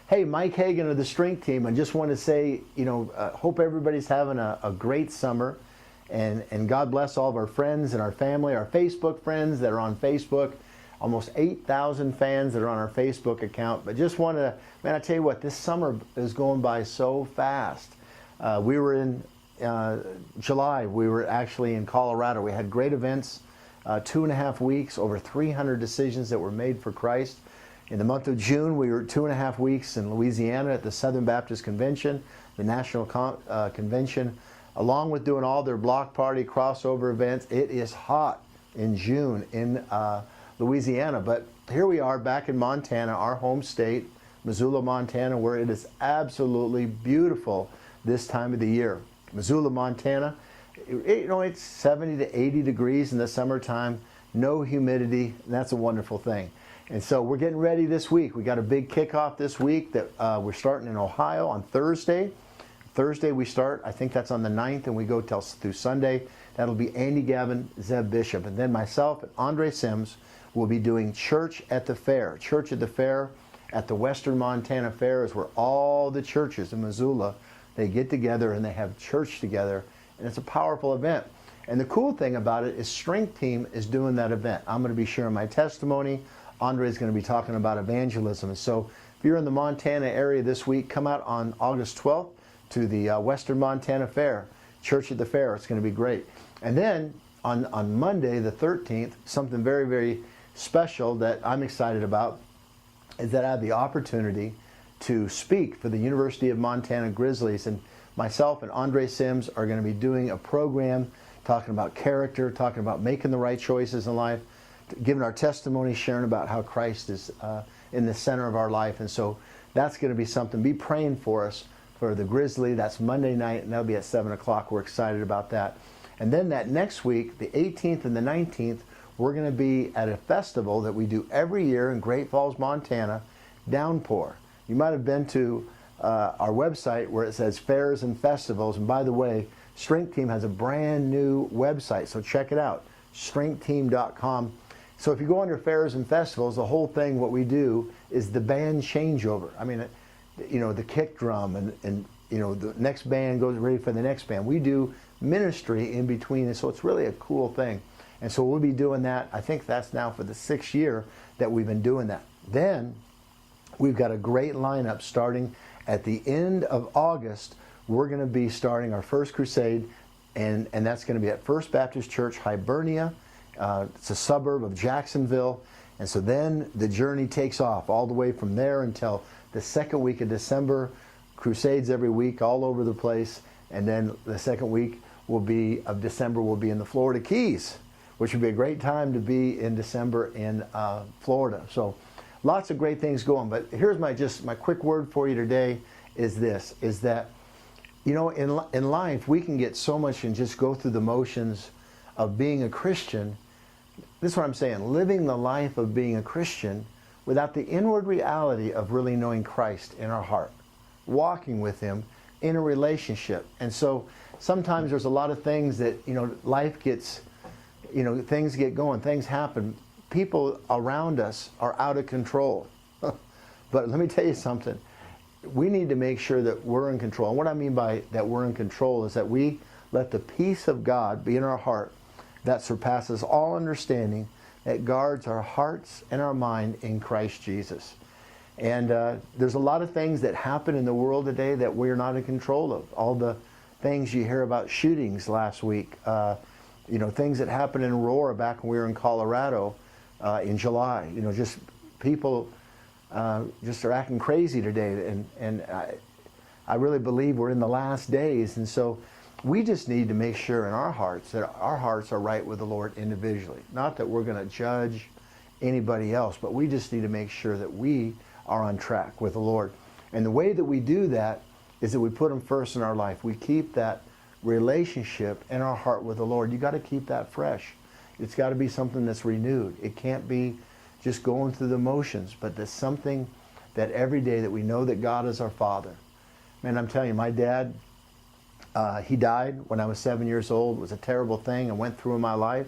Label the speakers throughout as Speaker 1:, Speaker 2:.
Speaker 1: Hey, Mike Hagen of the Strength Team. I just want to say, hope everybody's having a great summer. And God bless all of our friends and our family, our Facebook friends that are on Facebook. Almost 8,000 fans that are on our Facebook account. But just want to, man, I tell you what, this summer is going by so fast. We were in July, we were actually in Colorado. We had great events, 2.5 weeks, over 300 decisions that were made for Christ. In the month of June, we were 2.5 weeks in Louisiana at the Southern Baptist Convention, the National Convention, along with doing all their block party crossover events. It is hot in June in Louisiana, but here we are back in Montana, our home state, Missoula, Montana, where it is absolutely beautiful this time of the year. Missoula, Montana, it's 70 to 80 degrees in the summertime, no humidity, and that's a wonderful thing. And so we're getting ready this week. We got a big kickoff this week that we're starting in Ohio on Thursday. Thursday we start, I think that's on the 9th, and we go through Sunday. That'll be Andy Gavin, Zeb Bishop, and then myself and Andre Sims will be doing Church at the Fair. Church at the Fair at the Western Montana Fair is where all the churches in Missoula, they get together and they have church together, and it's a powerful event. And the cool thing about it is Strength Team is doing that event. I'm going to be sharing my testimony. Andre is going to be talking about evangelism. And so if you're in the Montana area this week, come out on August 12th to the Western Montana Fair, Church at the Fair. It's going to be great. And then on Monday the 13th, something very, very special that I'm excited about is that I have the opportunity to speak for the University of Montana Grizzlies. And myself and Andre Sims are going to be doing a program talking about character, talking about making the right choices in life, giving our testimony, sharing about how Christ is in the center of our life. And so that's going to be something. Be praying for us for the Grizzly. That's Monday night, and that'll be at 7 o'clock. We're excited about that. And then that next week, the 18th and the 19th, we're going to be at a festival that we do every year in Great Falls, Montana, Downpour. You might have been to our website where it says Fairs and Festivals. And by the way, Strength Team has a brand new website, so check it out, strengthteam.com. So if you go under Fairs and Festivals, the whole thing, what we do is the band changeover. I mean, the kick drum and the next band goes ready for the next band. We do ministry in between, and so it's really a cool thing. And so we'll be doing that. I think that's now for the 6th year that we've been doing that. Then we've got a great lineup starting at the end of August. We're going to be starting our first crusade, and that's going to be at First Baptist Church, Hibernia. It's a suburb of Jacksonville. And so then the journey takes off all the way from there until the second week of December. Crusades every week all over the place. And then the second week of December will be in the Florida Keys, which would be a great time to be in December in Florida. So lots of great things going. But here's my quick word for you today is this, is that, in life, we can get so much and just go through the motions of being a Christian. This is what I'm saying, living the life of being a Christian without the inward reality of really knowing Christ in our heart, walking with Him in a relationship. And so sometimes there's a lot of things that, life gets, things get going, things happen. People around us are out of control. But let me tell you something. We need to make sure that we're in control. And what I mean by that we're in control is that we let the peace of God be in our heart that surpasses all understanding, that guards our hearts and our mind in Christ Jesus. And there's a lot of things that happen in the world today that we're not in control of. All the things you hear about, shootings last week, things that happened in Aurora back when we were in Colorado in July. Just people just are acting crazy today. And I really believe we're in the last days. And so we just need to make sure in our hearts that our hearts are right with the Lord individually. Not that we're going to judge anybody else, but we just need to make sure that we are on track with the Lord. And the way that we do that is that we put Him first in our life. We keep that relationship in our heart with the Lord. You got to keep that fresh. It's got to be something that's renewed. It can't be just going through the motions, but there's something that every day that we know that God is our Father. Man, I'm telling you, my dad, he died when I was 7 years old. It was a terrible thing I went through in my life.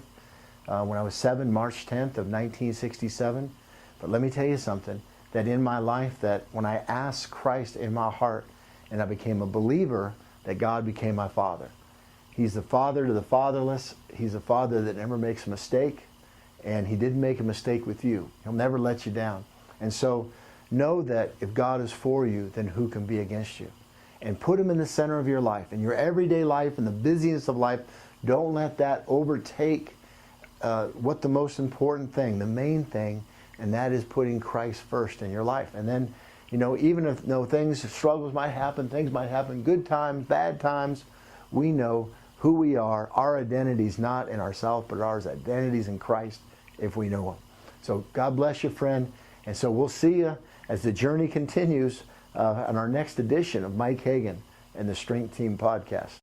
Speaker 1: When I was 7, March 10th of 1967. But let me tell you something. that in my life, that when I asked Christ in my heart and I became a believer, that God became my Father. He's the father to the fatherless. He's a father that never makes a mistake, and he didn't make a mistake with you. He'll never let you down. And so know that if God is for you, then who can be against you? And put him in the center of your life, in your everyday life, in the busyness of life. Don't let that overtake what the most important thing, the main thing, and that is putting Christ first in your life. And then, you know, even if struggles might happen, things might happen, good times, bad times, we know who we are. Our identity is not in ourselves, but our identity is in Christ if we know him. So God bless you, friend. And so we'll see you as the journey continues on our next edition of Mike Hagen and the Strength Team Podcast.